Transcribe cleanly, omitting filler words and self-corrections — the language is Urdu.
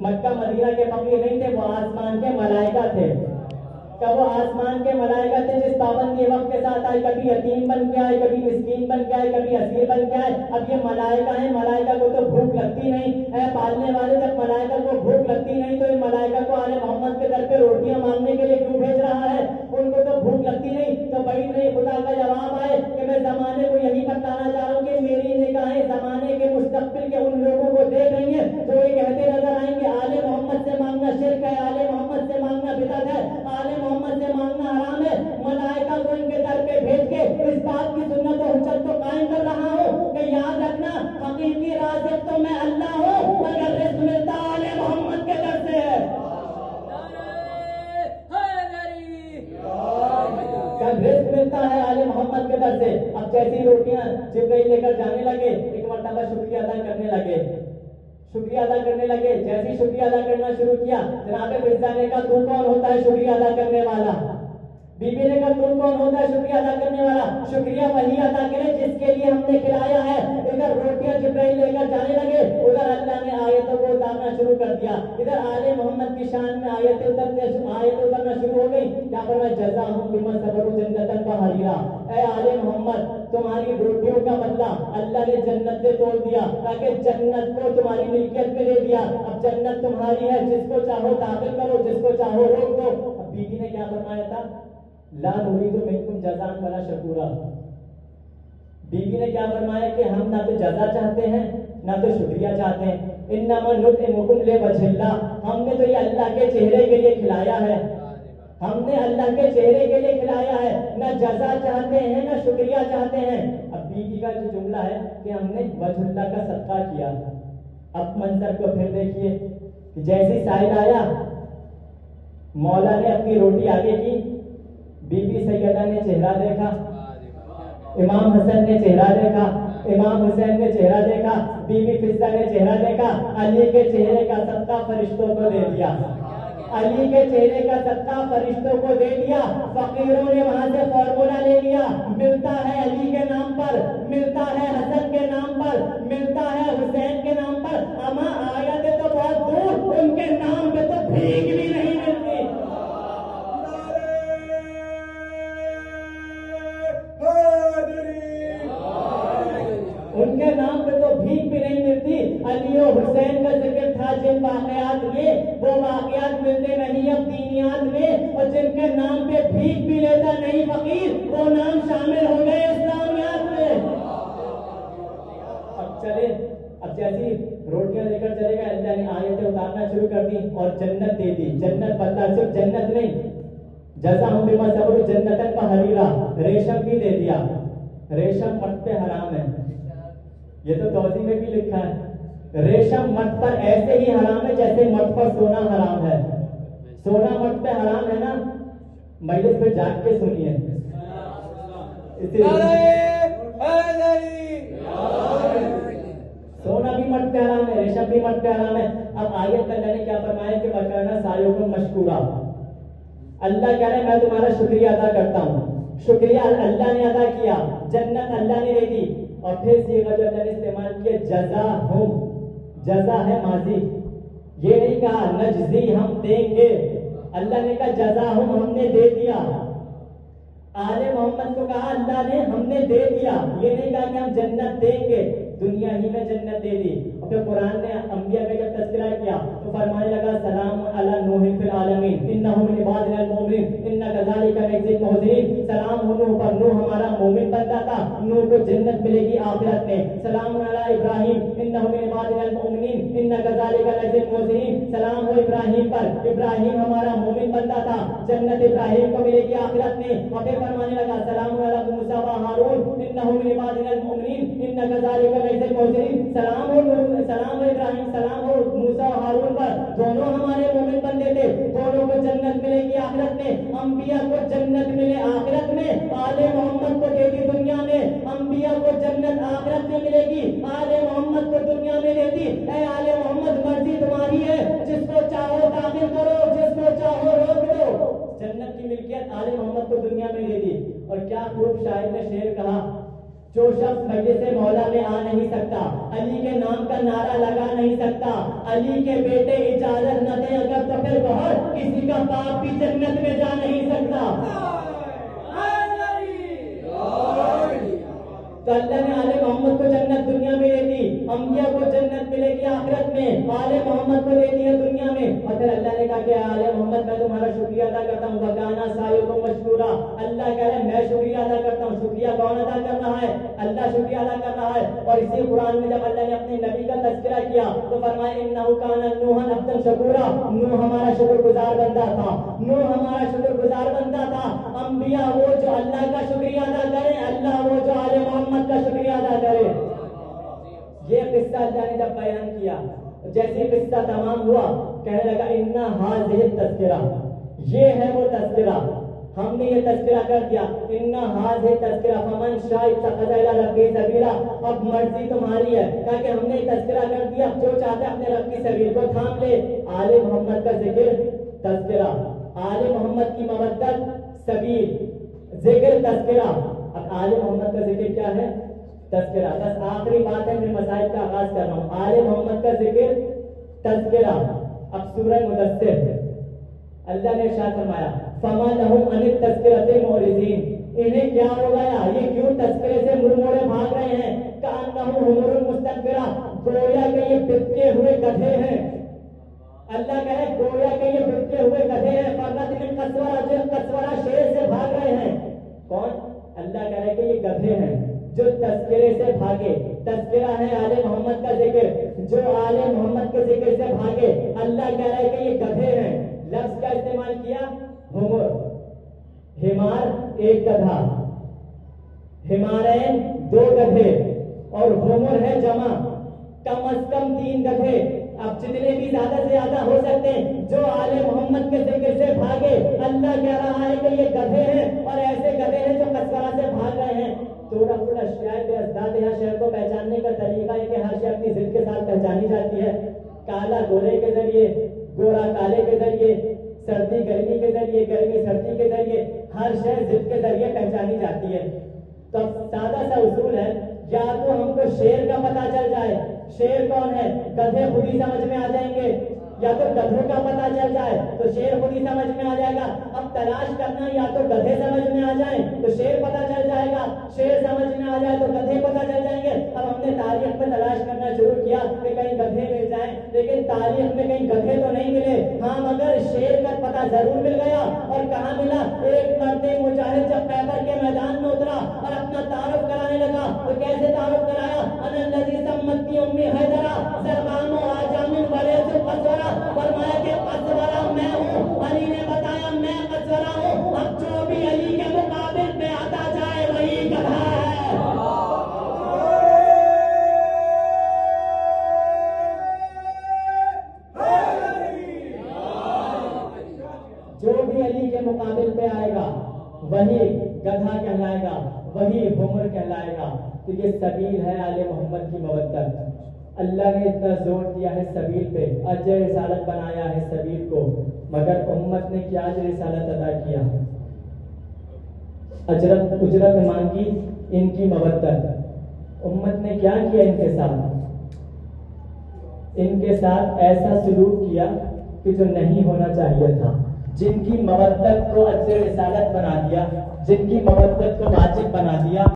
مکہ مدینہ کے فقیر نہیں تھے، وہ آسمان کے ملائکہ تھے. کہ وہ آسمان کے ملائکہ تھے جس پابندی وقت کے ساتھ آئے، کبھی یتیم بن کے آئے، کبھی مسکین بن کے آئے، کبھی اسیر بن کے آئے. اب یہ ملائکہ ہیں، ملائکہ کو تو بھوک لگتی نہیں ہے. پالنے والے جب ملائکہ کو بھوک لگتی نہیں تو ان ملائکہ کو آل محمد کے در پہ روٹیاں مانگنے کے لیے کیوں بھیج رہا ہے؟ ان کو تو بھوک لگتی نہیں. تو بعید نہیں خدا کا جواب آئے کہ میں زمانے کو یہی بتانا چاہ رہا ہوں کہ میری نگاہیں زمانے کے مستقبل کے ان لوگوں کو دیکھ رہی ہیں جو یہ کہتے نظر آئیں گے آل محمد سے مانگنا شرک ہے، آل محمد سے مانگنا بدعت ہے، آل محمد سے مانگنا حرام ہے. ملائکہ کو ان کے در پہ بھیج کے اس بات کی سنت و حجت کو قائم کر رہا ہوں کہ یاد رکھنا حقیقی رازق تو میں اللہ ہوں، مگر رزق ملتا آل محمد کے در سے ہے. جب رزق ملتا ہے آل محمد کے در سے. اب جیسی روٹیاں جبرائیل لے کر جانے لگے، ایک مرتبہ شکریہ ادا کرنے لگے، شکریہ ادا کرنے لگے. جیسی شکریہ ادا کرنا شروع کیا، جناب مرزا نے کہا تو کون ہوتا ہے شکریہ ادا کرنے والا؟ بی بی نے کہا تو کون ہوتا ہے شکریہ ادا کرنے والا؟ شکریہ وہی ادا کرے جس کے لیے ہم نے کھلایا ہے. ادھر روٹیاں جبرائیل لے کر جانے لگے، ادھر اللہ نے آیتوں کو اتارنا شروع کر دیا. ادھر آل محمد کی شان میں آیتیں اترنا شروع ہو گئی. کیا فرمایا؟ جزاہم بما صبروا جنۃ وحریرا. اے آل محمد تمہاری روٹیوں کا بدلہ اللہ نے جنت سے توڑ دیا تاکہ جنت کو تمہاری ملکیت میں دے دیا. اب جنت تمہاری ہے، جس کو چاہو داخل کرو، جس کو چاہو روک دو. اب بیوی نے کیا فرمایا تھا؟ لا نريد منكم جزاء ولا شکورا. بیوی نے کیا فرمایا کہ ہم نہ تو جزا چاہتے ہیں نہ تو شکریہ چاہتے ہیں. انما نطعمکم لوجه اللہ. ہم نے تو یہ اللہ کے چہرے کے لیے کھلایا ہے، ہم نے اللہ کے چہرے کے لیے کھلایا ہے، نہ جزا چاہتے ہیں نہ شکریہ چاہتے ہیں. اب بیوی کا جو جملہ ہے کہ ہم نے وجہ اللہ کا صدقہ کیا. اب منظر کو پھر دیکھیے کہ جیسی سائل آیا، مولا نے اپنی روٹی آگے کی، بی بی سیدہ نے چہرہ دیکھا، امام حسن نے چہرہ دیکھا، امام حسین نے چہرہ دیکھا، بی بی فضہ نے چہرہ دیکھا. علی کے چہرے کا صدقہ فرشتوں کو دے دیا، علی کے چہرے کا صدقہ فرشتوں کو دے دیا. فقیروں نے وہاں سے فارمولا لے لیا، ملتا ہے علی کے نام پر، ملتا ہے حسن کے نام پر، ملتا ہے حسین کے نام پر. اما آیتیں تو بہت دور، ان کے نام پہ تو بھیک بھی نہیں ملتی. ان کے نام پہ تو بھیک بھی نہیں ملتی. علی و حسین کا ذکر تھا جن واقعات میں، وہ واقعات ملتے نہیں اب دینیات میں، اور جن کے نام پہ بھیک بھی لیتا نہیں فقیر، وہ نام شامل ہو گئے اسلامیات میں. اب چلے، اب جیسی روٹیاں لے کر چلے گا، اللہ نے آیتیں اتارنا شروع کر دی اور جنت دے دی. جنت بدلا، صرف جنت نہیں، جزاہم بما صبروا جنۃ وحریرا، ریشم بھی دے دیا. ریشم مرد پہ حرام ہے، یہ تو توضیح میں بھی لکھا ہے. ریشم مرد پر ایسے ہی حرام ہے جیسے مرد پر سونا حرام ہے. سونا مرد پہ حرام ہے نا، مجلس پہ جاگ کے سنیے. سونا بھی مرد پہ حرام ہے، ریشم بھی مرد پہ حرام ہے. اب آیت اللہ نے کیا فرمایا کہ وَكَانَ سَعْيُكُمْ مَشْكُورًا. اللہ کہہ رہے ہیں میں تمہارا شکریہ ادا کرتا ہوں. شکریہ اللہ نے ادا کیا، جنت اللہ نے دے دی. اور پھر صیغہ جو اللہ نے استعمال کیا جزاہم، جزا ہے ماضی. یہ نہیں کہا نجزی ہم دیں گے، اللہ نے کہا جزاہم ہم نے دے دیا. آل محمد کو کہا اللہ نے ہم نے دے دیا، یہ نہیں کہا کہ ہم جنت دیں گے، دنیا ہی میں جنت دے دی. اور پھر قرآن نے انبیاء کا جب تذکرہ کیا تو فرمانے لگا سلام علی نوح فی العالمین انہ من عبادنا المؤمنین انا کذالک نجزی المحسنین. سلام ہو نوح پر، نوح ہمارا مومن بندہ تھا، نوح کو جنت ملے گی آخرت میں. سلام علی ابراہیم انہ من عبادنا المؤمنین انا کذالک نجزی المحسنین. سلام ہو ابراہیم پر، ابراہیم ہمارا مومن بندہ تھا، جنت ابراہیم کو ملے گی آخرت میں. اور پھر فرمانے لگا سلام علی موسیٰ و ہارون انہ من عبادنا المؤمنین انا کذالک نجزی المحسنین. سلام ہو ابراہیم، سلام ہو موسیٰ و ہارون پر، دونوں ہمارے مومن بندے تھے، دونوں کو جنت ملے گی آخرت میں. انبیاء کو جنت ملے آخرت میں، آل محمد کو دے دی دنیا میں. انبیاء کو جنت آخرت میں ملے گی، آل محمد کو دنیا میں دے دی. اے آل محمد مرضی تمہاری ہے، جس کو چاہو داخل کرو، جس کو چاہو روک دو. جنت کی ملکیت آل محمد کو دنیا میں دے دی. اور کیا خوب شاعر نے شعر کہا جو شخص مجلس مولا میں آ نہیں سکتا، علی کے نام کا نعرہ لگا نہیں سکتا، علی کے بیٹے اجازت نہ دیں اگر تو پھر بہت کسی کا باپ بھی جنت میں جا نہیں سکتا۔ تو اللہ نے آل محمد کو جنت دنیا میں دے دی، انبیاء کو جنت ملے گی آخرت میں، آل محمد کو دے دی ہے دنیا میں۔ اور پھر اللہ نے کہا کہ آل محمد میں تمہارا شکریہ ادا کرتا ہوں، وَكَانَ سَعْيُكُمْ مَشْكُورًا۔ اللہ کہہ رہے ہیں میں شکریہ ادا کرتا ہوں۔ شکریہ کون ادا کر رہا ہے؟ اللہ شکریہ ادا کر رہا ہے۔ اور اسی قرآن میں جب اللہ نے اپنے نبی کا تذکرہ کیا تو فرمایا إِنَّهُ كَانَ نُوحًا عَبْدًا شَكُورًا، نوح ہمارا شکر گزار بندہ تھا، نوح ہمارا شکر گزار بندہ تھا۔ انبیاء وہ جو اللہ کا شکریہ ادا کریں، اللہ وہ جو آل محمد کا شکریہ ادا کرے۔ یہ قصہ اللہ نے جب بیان کیا، جیسے قصہ تمام ہوا کہنے لگا اِنَّ هَٰذِهِ التَّذْكِرَةُ، یہ ہے وہ تذکرہ، ہم نے یہ تذکرہ کر دیا۔ اِنَّ هَٰذِهِ التَّذْكِرَةُ فَمَنْ شَاءَ اتَّخَذَ إِلَىٰ رَبِّهِ سَبِيلًا، اب مرضی تمہاری ہے، تاکہ ہم نے تذکرہ کر دیا، جو چاہتے اپنے رب کی سبیل کو تھام لے۔ آل محمد کا ذکر تذکرہ، آل محمد کی مودت سبیل، ذکر تذکرہ۔ اب آل محمد کا ذکر کیا ہے؟ تذکرہ۔ بس آخری بات ہے، میں مسائل کا آغاز کر رہا ہوں۔ آل محمد کا ذکر تذکرہ۔ اب سورہ مدثر اللہ نے ارشاد فرمایا فَمَا لَهُمْ عَنِ التَّذْكِرَةِ مُعْرِضِينَ، انہیں کیا ہو گیا، یہ کیوں تذکرے سے منہ موڑے بھاگ رہے ہیں؟ كَأَنَّهُمْ حُمُرٌ مُسْتَنفِرَةٌ، گویا کہ یہ بتکے ہوئے گدھے ہیں۔ اللہ کہے گویا کہ یہ بتکے ہوئے گدھے ہیں۔ فَرَّتْ مِنْ قَسْوَرَةٍ، جن قسورہ شیر سے بھاگ رہے ہیں۔ کون؟ اللہ کہہ رہے کہ یہ گدھے ہیں جو تذکرے سے بھاگے۔ تذکرہ ہے آل محمد کا ذکر، جو آل محمد کے ذکر سے بھاگے۔ اللہ کہہ رہا ہے کہ یہ گدھے ہیں۔ لفظ کا استعمال کیا حمر، حمار ایک گدھا، حمارین دو گدھے، اور حمر ہے جمع، کم از کم 3 گدھے۔ اب جتنے بھی زیادہ سے زیادہ ہو سکتے ہیں جو آل محمد کے ذکر سے بھاگے، اللہ کہہ رہا ہے کہ یہ گدھے ہیں، اور ایسے گدھے ہیں جو قسورہ سے بھاگ رہے ہیں۔ تعرف الاشیاء بأضدادها، شہر کو پہچاننے کا طریقہ ہے کہ ہر شے اپنی ضد کے ساتھ پہچانی جاتی ہے۔ کالا گورے کے ذریعے، گورا کالے کے ذریعے، سردی گرمی کے ذریعے، گرمی سردی کے ذریعے، ہر شے ضد کے ذریعے پہچانی جاتی ہے۔ تو سادہ سا اصول ہے، یا تو ہم کو شیر کا پتہ چل جائے، شیر کون ہے، گدھے خود ہی سمجھ میں آ جائیں گے، یا تو گدھوں کا پتہ چل جائے تو شیر خود ہی سمجھ میں آ جائے گا۔ اب تلاش کرنا، یا تو گدھے سمجھ میں آ جائیں تو شیر پتہ چل جائے گا، شیر سمجھ میں آ جائے تو گدھے پتہ چل جائیں گے۔ اب ہم نے تاریخ میں تلاش کرنا شروع کیا کہ کہیں گدھے مل جائیں، لیکن تاریخ میں کہیں گدھے تو نہیں ملے، ہاں مگر شیر کا پتہ ضرور مل گیا۔ اور کہاں ملا؟ ایک مرد مجاہد جب خیبر کے میدان میں اترا اور اپنا تعارف کرانے لگا، تو کیسے تعارف کرایا؟ انا الذی سمتی امی حیدرا زرقام و آجام ولیس قسورہ، فرمایا کہ قسورہ میں ہوں، علی نے بتایا میں قسورہ ہوں۔ اب جو بھی علی کے مقابل پہ آتا جائے وہی گدھا ہے۔ جو بھی علی کے مقابل پہ آئے گا وہی گدھا کہلائے گا، وہی حمر کہلائے گا۔ تو یہ سبیل ہے آل محمد کی مودت۔ اللہ نے اتنا زور دیا ہے سبیل پہ، اجر رسالت بنایا ہے سبیل کو، مگر امت نے کیا اجر رسالت ادا کیا؟ اجرت مانگی ان کی مودت۔ امت نے کیا کیا ان کے ساتھ؟ ان کے ساتھ ایسا سلوک کیا کہ جو نہیں ہونا چاہیے تھا۔ جن کی مودت کو اجر رسالت بنا دیا، جن کی مودت کو واجب بنا دیا۔